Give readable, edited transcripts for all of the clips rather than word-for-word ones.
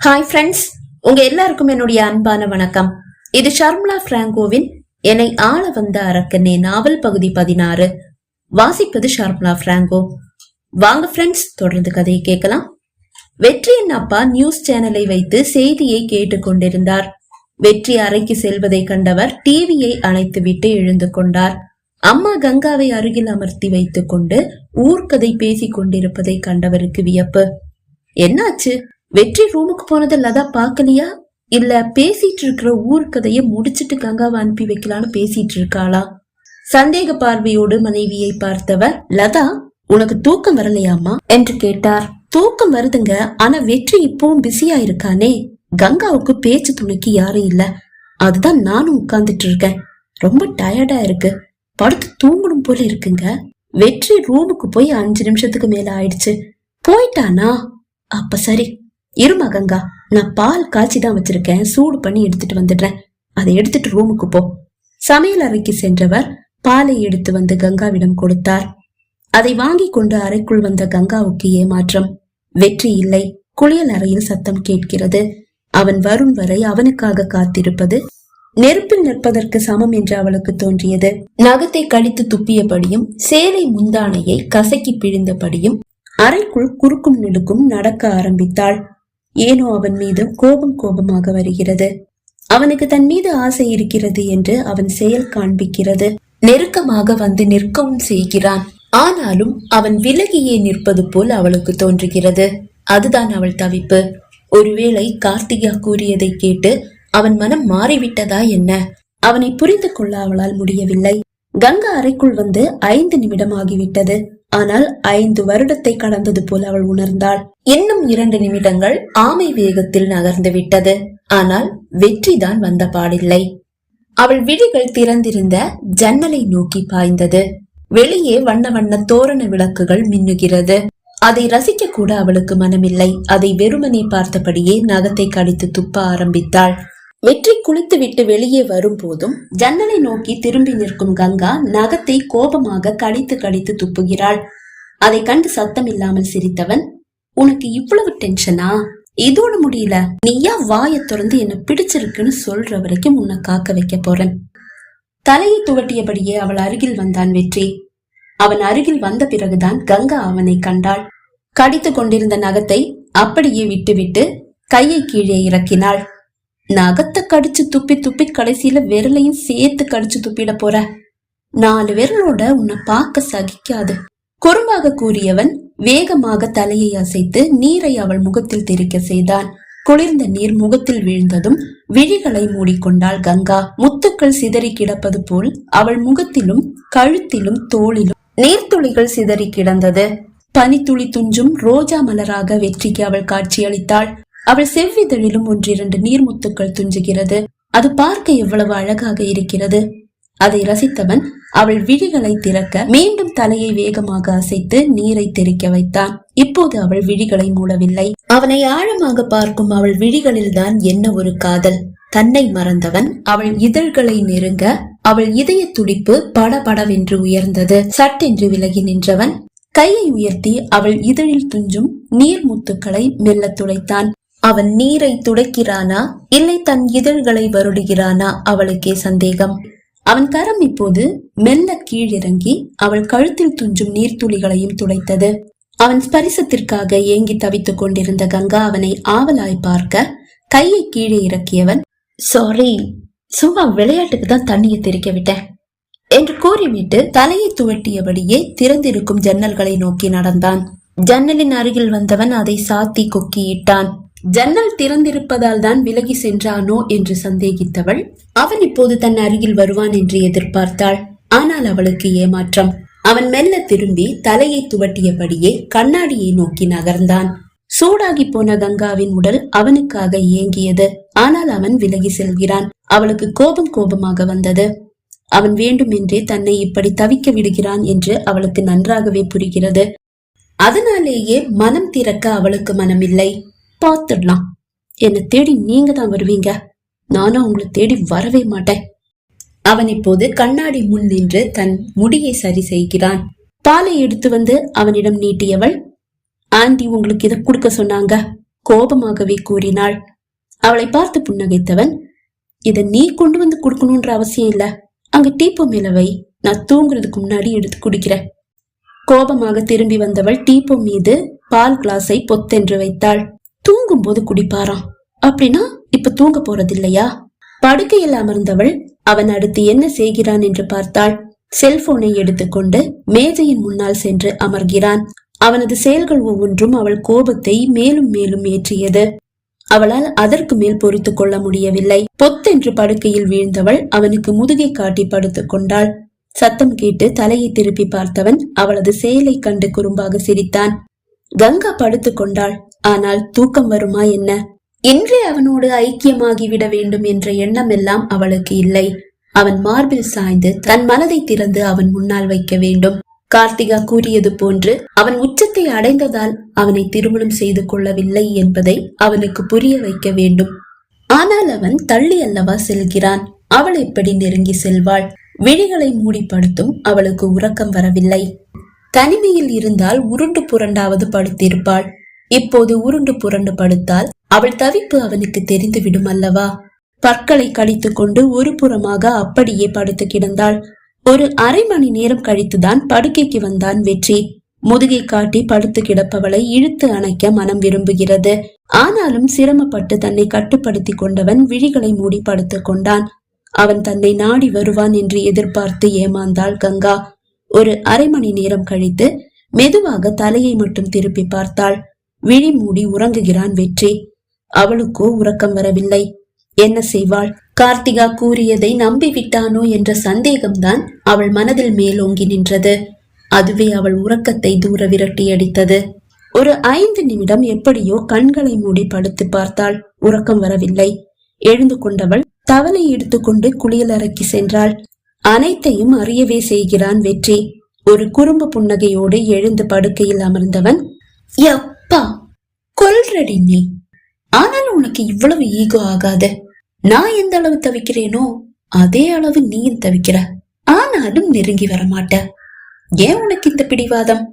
Hi friends, உங்க எல்லாருக்கும் என்னுடைய அன்பான வணக்கம். இது ஷர்மிளா பிராங்கோவின் என்னை ஆள வந்த அரக்கனே நாவல் பகுதி 16. வாசிப்பது ஷர்மிளா பிராங்கோ. வாங்க ஃப்ரெண்ட்ஸ், தொடர்ந்து கதையை கேட்கலாம். வெற்றியின் அப்பா நியூஸ் சேனலை வைத்து செய்தியை கேட்டுக் கொண்டிருந்தார். வெற்றி அறைக்கு செல்வதை கண்டவர் டிவியை அணைத்து விட்டு எழுந்து கொண்டார். அம்மா கங்காவை அருகில் அமர்த்தி வைத்துக் கொண்டு ஊர்க்கதை பேசிக் கொண்டிருப்பதை கண்டவருக்கு வியப்பு. என்னாச்சு? வெற்றி ரூமுக்கு போனது லதா பாக்கலையா? இல்ல பேசிட்டு இருக்கிற ஊர்க்கதைய முடிச்சிட்டு கங்காவை அனுப்பி வைக்கலான்னு பேசிட்டு இருக்காளா? சந்தேக பார்வையோடு மனைவியை பார்த்தவர், லதா உனக்கு தூக்கம் வரலையாமா என்று கேட்டார். தூக்கம் வருதுங்க, ஆனா வெற்றி இப்பவும் பிஸியா இருக்கானே. கங்காவுக்கு பேச்சு துணைக்கு யாரும் இல்ல, அதுதான் நானும் உட்கார்ந்துட்டு இருக்கேன். ரொம்ப டயர்டா இருக்கு, படுத்து தூங்கணும் போல இருக்குங்க. வெற்றி ரூமுக்கு போய் 5 நிமிஷத்துக்கு மேல ஆயிடுச்சு. போயிட்டானா? அப்ப சரி, இருமா கங்கா, நான் பால் காய்ச்சி தான் வச்சிருக்கேன், சூடு பண்ணி எடுத்துட்டு வந்துடுறேன். அதை எடுத்துட்டு ரூமுக்கு போ. சமையல் அறைக்கு சென்றவர் பாலை எடுத்து வந்து கங்காவிடம் கொடுத்தார். அதை வாங்கி கொண்டு அறைக்குள் வந்த கங்காவுக்கு ஏமாற்றம். வெற்றி இல்லை. குளியல் அறையில் சத்தம் கேட்கிறது. அவன் வரும் வரை அவனுக்காக காத்திருப்பது நெருப்பில் நிற்பதற்கு சமம் என்று அவளுக்கு தோன்றியது. நகத்தை கடித்து துப்பியபடியும் சேலை முந்தானையை கசக்கி பிழிந்தபடியும் அறைக்குள் குறுக்கும் நெடுக்கும் நடக்க ஆரம்பித்தாள். ஏனோ அவன் மீது கோபமாக வருகிறது. அவனுக்கு தன் மீது ஆசை இருக்கிறது என்று அவன் செயல் காண்பிக்கிறது. நெருக்கமாக வந்து நிற்கவும் செய்கிறான். ஆனாலும் அவன் விலகியே நிற்பது போல் அவளுக்கு தோன்றுகிறது. அதுதான் அவள் தவிப்பு. ஒருவேளை கார்த்திகா கூறியதை கேட்டு அவன் மனம் மாறிவிட்டதா என்ன? அவனை புரிந்து கொள்ள அவளால் முடியவில்லை. கங்கா அறைக்குள் வந்து 5 நிமிடம் ஆகிவிட்டது. ஆனால் 5 வருடத்தை கடந்தது போல் அவள் உணர்ந்தாள். இன்னும் 2 நிமிடங்கள் ஆமை வேகத்தில் நகர்ந்து விட்டது. ஆனால் வெற்றிதான் வந்த பாடில்லை. அவள் விழிகள் திறந்திருந்த ஜன்னலை நோக்கி பாய்ந்தது. வெளியே வண்ண வண்ண தோரண விளக்குகள் மின்னுகிறது. அதை ரசிக்க கூட அவளுக்கு மனமில்லை. அதை வெறுமனே பார்த்தபடியே நகத்தை கடித்து துப்ப ஆரம்பித்தாள். வெற்றி குளித்து விட்டு வெளியே வரும் போதும் ஜன்னலை நோக்கி திரும்பி நிற்கும் கங்கா நகத்தை கோபமாக கடித்து துப்புகிறாள். அதை கண்டு சத்தம் இல்லாமல் சிரித்தவன், உனக்கு இவ்வளவு டென்ஷனா? இதோட முடியல, நீயா வாயை திறந்து என்ன பிடிச்சிருக்குன்னு சொல்ற வரைக்கும் உன்னை காக்க வைக்க போறேன். தலையை துவட்டியபடியே அவள் அருகில் வந்தான் வெற்றி. அவன் அருகில் வந்த பிறகுதான் கங்கா அவனை கண்டாள். கடித்து கொண்டிருந்த நகத்தை அப்படியே விட்டுவிட்டு கையை கீழே இறக்கினாள். நகத்தை கடிச்சு துப்பி கடைசியில விரலையும் சேர்த்து கடிச்சு துப்பிட போற. 4 விரலோட உன்னை பார்க்க சகிக்காது, குறும்பாக கூறியவன் வேகமாக தலையை அசைத்து நீரை அவள் முகத்தில் தெறிக்க செய்தான். குளிர்ந்த நீர் முகத்தில் வீழ்ந்ததும் விழிகளை மூடிக்கொண்டாள் கங்கா. முத்துக்கள் சிதறி கிடப்பது போல் அவள் முகத்திலும் கழுத்திலும் தோளிலும் நீர்த்துளிகள் சிதறி கிடந்தது. பனித்துளி துஞ்சும் ரோஜா மலராக வெற்றிக்கு அவள் காட்சியளித்தாள். அவள் செவ்விதழிலும் 1-2 நீர்முத்துக்கள் துஞ்சுகிறது. அது பார்க்க எவ்வளவு அழகாக இருக்கிறது. அதை ரசித்தவன் அவள் விழிகளை திறக்க மீண்டும் தலையை வேகமாக அசைத்து நீரை தெறிக்க வைத்தான். இப்போது அவள் விழிகளை மூடவில்லை. அவனை ஆழமாக பார்க்கும் அவள் விழிகளில் தான் என்ன ஒரு காதல். தன்னை மறந்தவன் அவள் இதழ்களை நெருங்க அவள் இதய துடிப்பு படபடவென்று உயர்ந்தது. சட்டென்று விலகி நின்றவன் கையை உயர்த்தி அவள் இதழில் துஞ்சும் நீர் முத்துக்களை மெல்ல துடைத்தான். அவன் நீரை துடைக்கிறானா இல்லை தன் இதழ்களை வருடுகிறானா? அவளுக்கே சந்தேகம். அவன் கரம் இப்போது மெல்ல கீழிறங்கி அவள் கழுத்தில் துஞ்சும் நீர்த்துளிகளையும் துடைத்தது. அவன் ஸ்பரிசத்திற்காக ஏங்கி தவித்துக் கொண்டிருந்த கங்கா அவனை ஆவலாய் பார்க்க கையை கீழே இறக்கியவன், சாரி, சும்மா விளையாட்டுக்கு தான் தண்ணியை தெறிக்க விட்டேன் என்று கூறிவிட்டு தலையை துவட்டியபடியே திறந்திருக்கும் ஜன்னல்களை நோக்கி நடந்தான். ஜன்னலின் அருகில் வந்தவன் அதை சாத்தி கொக்கியிட்டான். ஜன்னல் திறந்திருப்பதால் தான் விலகி சென்றானோ என்று சந்தேகித்தவள் அவன் இப்போது தன் அருகில் வருவான் என்று எதிர்பார்த்தாள். ஆனால் அவளுக்கு ஏமாற்றம். அவன் மெல்ல திரும்பி தலையை துவட்டியபடியே கண்ணாடியை நோக்கி நகர்ந்தான். சூடாகி போன கங்காவின் உடல் அவனுக்காக ஏங்கியது. ஆனால் அவன் விலகி செல்கிறான். அவளுக்கு கோபமாக வந்தது. அவன் வேண்டுமென்றே தன்னை இப்படி தவிக்க விடுகிறான் என்று அவளுக்கு நன்றாகவே புரிகிறது. அதனாலேயே மனம் திறக்க அவளுக்கு மனமில்லை. பார்த்துடலாம், என்னை தேடி நீங்க தான் வருவீங்க, நானும் உங்களை தேடி வரவே மாட்டேன். அவன் இப்போது கண்ணாடி முன் நின்று தன் முடியை சரி செய்கிறான். பாலை எடுத்து வந்து அவனிடம் நீட்டியவள், ஆண்டி உங்களுக்கு இதை கொடுக்க சொன்னாங்க, கோபமாகவே கூறினாள். அவளை பார்த்து புன்னகைத்தவன், இத நீ கொண்டு வந்து குடுக்கணும்ன்ற அவசியம் இல்ல, அங்க டீப்போ மேல வை, நான் தூங்குறதுக்கு முன்னாடி எடுத்து குடிக்கிறேன். கோபமாக திரும்பி வந்தவள் டீப்போ மீது பால் கிளாஸை பொத்தென்று வைத்தாள். தூங்கும் போது குடிப்பாராம், அப்படின்னா இப்ப தூங்க போறதில்லையா? படுக்கையில் அமர்ந்தவள் அவன் அடுத்து என்ன செய்கிறான் என்று பார்த்தாள். செல்போனை எடுத்துக்கொண்டு மேஜையின் முன்னால் சென்று அமர்கிறான். அவனது செயல்கள் ஒவ்வொன்றும் அவள் கோபத்தை மேலும் மேலும் ஏற்றியது. அவளால் அதற்கு மேல் பொறுத்து கொள்ள முடியவில்லை. பொத்தென்று படுக்கையில் வீழ்ந்தவள் அவனுக்கு முதுகை காட்டி படுத்துக் கொண்டாள். சத்தம் கேட்டு தலையை திருப்பி பார்த்தவன் அவளது செயலை கண்டு குறும்பாக சிரித்தான். கங்கா படுத்துக் கொண்டாள். ஆனால் தூக்கம் வருமா என்ன? இன்றே அவனோடு ஐக்கியமாகிவிட வேண்டும் என்ற எண்ணம் எல்லாம் அவளுக்கு இல்லை. அவன் மார்பில் சாய்ந்து தன் மனதை திறந்து அவன் முன்னால் வைக்க வேண்டும். கார்த்திகா கூறியது போன்று அவன் உச்சத்தை அடைந்ததால் அவனை திருமணம் செய்து கொள்ளவில்லை என்பதை அவனுக்கு புரிய வைக்க வேண்டும். ஆனால் அவன் தள்ளி அல்லவா செல்கிறான். அவள் எப்படி நெருங்கி செல்வாள்? விழிகளை மூடிப்படுத்தும் அவளுக்கு உறக்கம் வரவில்லை. தனிமையில் இருந்தால் உருண்டு புரண்டாவது படுத்திருப்பாள். இப்போது உருண்டு புரண்டு படுத்தால் அவள் தவிப்பு அவனுக்கு தெரிந்து விடும் அல்லவா? பற்களை கடித்துக் கொண்டு ஒரு புறமாக அப்படியே படுத்து கிடந்தாள். ஒரு அரை மணி நேரம் கழித்துதான் படுக்கைக்கு வந்தான் வெற்றி. முதுகை காட்டி படுத்து கிடப்பவளை இழுத்து அணைக்க மனம் விரும்புகிறது. ஆனாலும் சிரமப்பட்டு தன்னை கட்டுப்படுத்தி கொண்டவன் விழிகளை மூடி படுத்துக் கொண்டான். அவன் தன்னை நாடி வருவான் என்று எதிர்பார்த்து ஏமாந்தாள் கங்கா. ஒரு அரை மணி நேரம் கழித்து மெதுவாக தலையை மட்டும் திருப்பி பார்த்தாள். விழி மூடி உறங்குகிறான் வெற்றி. அவளுக்கோ உறக்கம் வரவில்லை. என்ன செய்வாள்? கார்த்திகா கூறியதை நம்பிவிட்டானோ என்ற சந்தேகம்தான் அவள் மனதில் மேலோங்கி நின்றது. அதுவே அவள் உறக்கத்தை தூர விரட்டி அடித்தது. ஒரு 5 நிமிடம் எப்படியோ கண்களை மூடி படுத்து பார்த்தாள். உறக்கம் வரவில்லை. எழுந்து கொண்டவள் தவளை எடுத்துக்கொண்டு குளியலறைக்கு சென்றாள். அனைத்தையும் அறியவே செய்கிறான் வெற்றி. ஒரு குறும்பு புன்னகையோடு எழுந்து படுக்கையில் அமர்ந்தவன், யப்பா கொல்றடி நீ, ஆனாலும் உனக்கு இவ்வளவு ஈகோ ஆகாத. நான் எந்த அளவு தவிக்கிறேனோ அதே அளவு நீயும் தவிக்கிற, ஆனாலும் நெருங்கி வர மாட்ட. ஏன் உனக்கு இந்த பிடிவாதம்?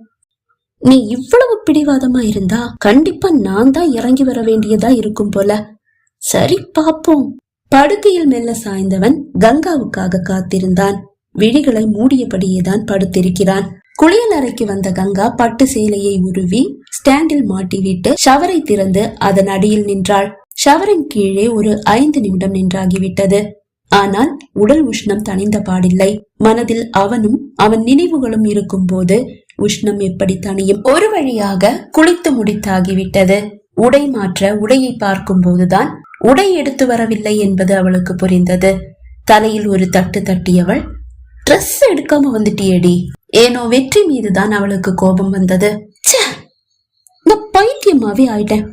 நீ இவ்வளவு பிடிவாதமா இருந்தா கண்டிப்பா நான் தான் இறங்கி வர வேண்டியதா இருக்கும் போல. சரி பாப்போம். படுக்கையில் மெல்ல சாய்ந்தவன் கங்காவுக்காக காத்திருந்தான். விழிகளை மூடியபடியேதான் படுத்திருக்கிறான். குளியல் அறைக்கு வந்த கங்கா பட்டு சேலையை உருவி ஸ்டாண்டில் மாட்டிவிட்டு ஷவரை திறந்து அதன் அடியில் நின்றாள். ஷவரின் கீழே ஒரு 5 நிமிடம் நின்றாகிவிட்டது. ஆனால் உடல் உஷ்ணம் தணிந்த பாடில்லை. மனதில் அவனும் அவன் நினைவுகளும் இருக்கும் போது உஷ்ணம் எப்படி தணியும்? ஒரு வழியாக குளித்து முடித்தாகிவிட்டது. உடை மாற்ற உடையை பார்க்கும் போதுதான் உடை எடுத்து வரவில்லை என்பது அவளுக்கு புரிந்தது. தலையில் ஒரு தட்டு தட்டியவள், ட்ரெஸ் எடுக்காம வந்துட்டியேடி. ஏனோ வெற்றி மீதுதான் அவளுக்கு கோபம் வந்தது. நான் பைத்தியமாவே ஆயிட்டேன்.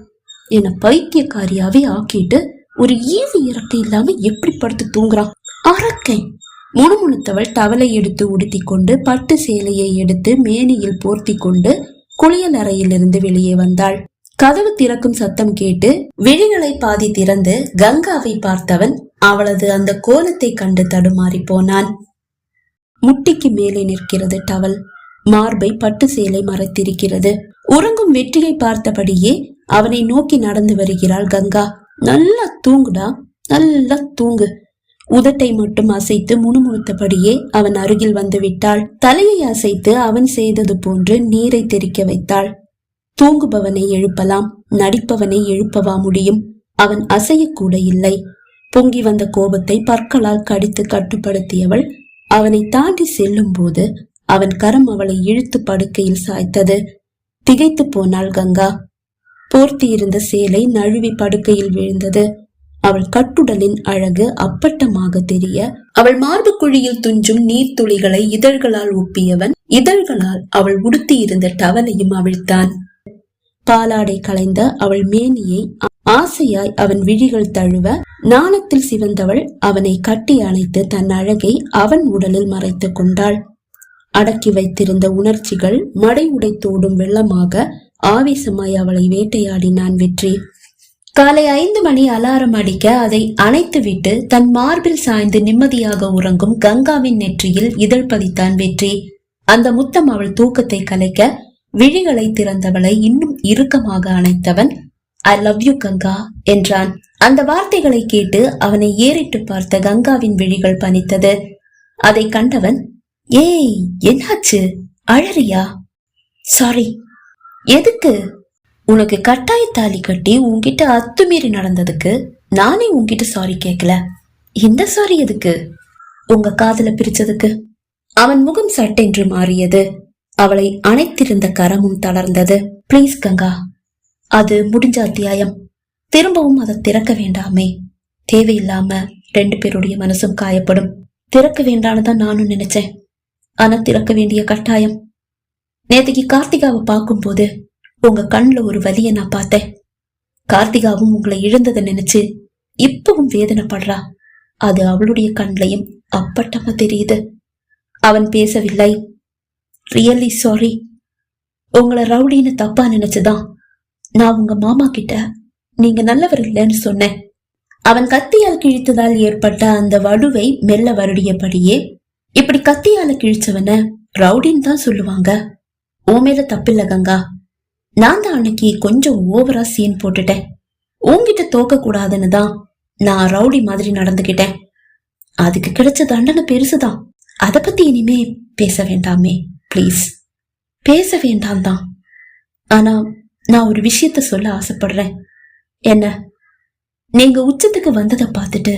என்ன பைத்தியக்காரியாவே ஆக்கிட்டு ஒரு ஈவு இறக்கை இல்லாம எப்படி படுத்து தூங்குறான் அரக்கை. முணுமுணுத்தவள் டவலை எடுத்து உடுத்தி கொண்டு பட்டு சேலையை எடுத்து மேனியில் போர்த்தி கொண்டு குளியல் அறையிலிருந்து வெளியே வந்தாள். கதவு திறக்கும் சத்தம் கேட்டு விழிகளை பாதி திறந்து கங்காவை பார்த்தவன் அவளது அந்த கோலத்தை கண்டு தடுமாறி போனான். முட்டிக்கு மேலே நிற்கிறது டவல். மார்பை பட்டு சேலை மறைத்திருக்கிறது. உறங்கும் வெற்றியை பார்த்தபடியே அவனை நோக்கி நடந்து வருகிறாள் கங்கா. நல்லா தூங்குடா, நல்லா தூங்கு. உதட்டை மட்டும் அசைத்து முணுமுணுத்தபடியே அவன் அருகில் வந்து விட்டாள். தலையை அசைத்து அவன் செய்தது போன்று நீரை தெறிக்க வைத்தாள். தூங்குபவனை எழுப்பலாம், நடிப்பவனை எழுப்பவா முடியும்? அவன் அசையக்கூட இல்லை. பொங்கி வந்த கோபத்தை பற்களால் கடித்து கட்டுப்படுத்தியவள் அவனை தாண்டி செல்லும் போது அவன் கரம் அவளை இழுத்து படுக்கையில் சாய்த்தது. திகைத்து போனாள் கங்கா. போர்த்தி இருந்த சேலை நழுவி படுக்கையில் விழுந்தது. அவள் கட்டுடலின் அழகு அப்பட்டமாக தெரிய அவள் மார்பு குழியில் துஞ்சும் நீர்த்துளிகளை இதழ்களால் ஒப்பியவன் இதழ்களால் அவள் உடுத்தி இருந்த டவலையும் அவிழ்த்தான். பாலாடை களைந்த அவள் மேனியை ஆசையாய் அவன் விழிகள் தழுவ நாணத்தில் சிவந்தவள் அவனை கட்டி அணைத்து தன் அழகை அவன் உடலில் மறைத்து கொண்டாள். அடக்கி வைத்திருந்த உணர்ச்சிகள் மடை உடைத்தோடும் வெள்ளமாக ஆவேசமாய் அவளை வேட்டையாடினான் வெற்றி. காலை 5 மணி அலாரம் அடிக்க அதை அணைத்து விட்டு தன் மார்பில் சாய்ந்து நிம்மதியாக உறங்கும் கங்காவின் நெற்றியில் இதழ் பதித்தான் வெற்றி. அந்த முத்தம் அவள் தூக்கத்தை கலைக்க விழிகளை திறந்தவளை இன்னும் இறுக்கமாக அணைத்தவன் ஐ லவ் யூ கங்கா என்றான். அந்த வார்த்தைகளை கேட்டு அவனை ஏறிட்டு பார்த்த கங்காவின் விழிகள் பனித்தது. அதை கண்டவன், ஏய் என்னாச்சு, அழறியா? சாரி. எதுக்கு? உனக்கு கட்டாய தாலி கட்டி உன்கிட்ட அத்துமீறி நடந்ததுக்கு நானே உன்கிட்ட சாரி கேட்கல. இந்த சாரி எதுக்கு? உங்க காதல பிரிச்சதுக்கு. அவன் முகம் சட்டென்று மாறியது. அவளை அணைத்திருந்த கரமும் தளர்ந்தது. பிளீஸ் கங்கா, அது முடிஞ்ச அத்தியாயம். திரும்பவும் அதை திறக்க வேண்டாமே. தேவையில்லாம 2 பேருடைய மனசும் காயப்படும். திறக்க வேண்டான்னு நானும் நினைச்சேன். ஆனா திறக்க வேண்டிய கட்டாயம். நேற்றுக்கு கார்த்திகாவை பார்க்கும் போது உங்க கண்ணுல ஒரு வலிய நான் பார்த்தேன். கார்த்திகாவும் உங்களை இழந்ததை நினைச்சு இப்பவும் வேதனைப்படுறா. அது அவளுடைய கண்லையும் அப்பட்டமா தெரியுது. அவன் பேசவில்லை. Really sorry. உங்களை ரவுடின்னு தப்பா நினைச்சுதான் நான் உங்க மாமா கிட்ட நீங்க நல்லவர் இல்லைன்னு சொன்னேன். அவன் கத்தியால் கிழித்ததால் ஏற்பட்ட அந்த வடுவை மெல்ல வருடியபடியே, இப்படி கத்தியால கிழிச்சவன ரவுடின்னு தான் சொல்லுவாங்க. உன் மேல தப்பில்ல கங்கா. நான் தான் அன்னைக்கு கொஞ்சம் ஓவரா சீன் போட்டுட்டேன். உன்கிட்ட தோக்க கூடாதுன்னு தான் நான் ரவுடி மாதிரி நடந்துகிட்டேன். அதுக்கு கிடைச்ச தண்டனை பெருசுதான். அத பத்தி இனிமே பேச வேண்டாமே பிளீஸ். பேச வேண்டாம் தான். ஆனா நான் ஒரு விஷயத்த சொல்ல ஆசைப்படுறேன். என்ன? நீங்க உச்சத்துக்கு வந்ததை பார்த்துட்டு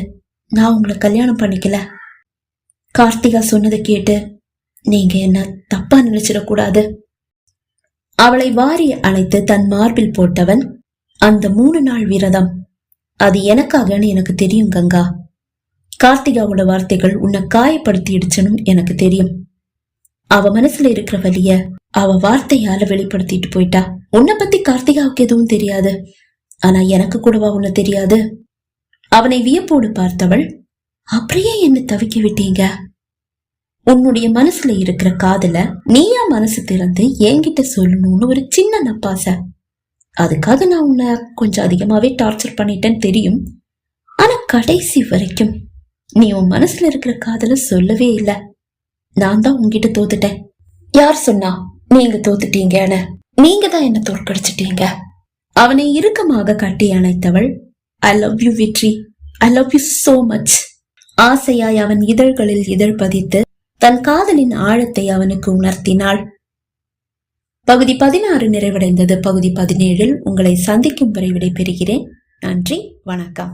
நான் உங்களை கல்யாணம் பண்ணிக்கல. கார்த்திகா சொன்னதை கேட்டு நீங்க என்ன தப்பா நினைச்சிடக்கூடாது. அவளை வாரி அணைத்து தன் மார்பில் போட்டவன், அந்த 3 நாள் விரதம் அது எனக்காகன்னு எனக்கு தெரியும் கங்கா. கார்த்திகாவோட வார்த்தைகள் உன்னை காயப்படுத்திடுச்சுன்னு எனக்கு தெரியும். அவ மனசுல இருக்கிற வலிய அவ வார்த்தையால வெளிப்படுத்திட்டு போயிட்டா. உன்னை பத்தி கார்த்திகாவுக்கு எதுவும் தெரியாது. ஆனா எனக்கு கூடவா உன்னை தெரியாது? அவனை வியப்போடு பார்த்தவள், அப்படியே என்ன தவிக்க விட்டீங்க? உன்னுடைய மனசுல இருக்கிற காதல நீயா மனசு திறந்து என்கிட்ட சொல்லணும்னு ஒரு சின்ன நப்பாசை. அதுக்காக நான் உன்னை கொஞ்சம் அதிகமாவே டார்ச்சர் பண்ணிட்டேன்னு தெரியும். ஆனா கடைசி வரைக்கும் நீ உன் மனசுல இருக்கிற காதல சொல்லவே இல்லை. நான் தான் உன்கிட்ட தோத்துட்டேன். யார் சொன்னா நீங்க தோத்துட்டீங்கன்னு? நீங்க தான் என்ன தோற்கடிச்சிட்டீங்க. அவனை இறுக்கமாக கட்டி அணைத்தவள், ஐ லவ் யூ விட்ரி, I love you so much. ஆசையாய் அவன் இதழ்களில் இதழ் பதித்து தன் காதலின் ஆழத்தை அவனுக்கு உணர்த்தினாள். பகுதி 16 நிறைவடைந்தது. பகுதி 17 உங்களை சந்திக்கும் வரை விடை பெறுகிறேன். நன்றி, வணக்கம்.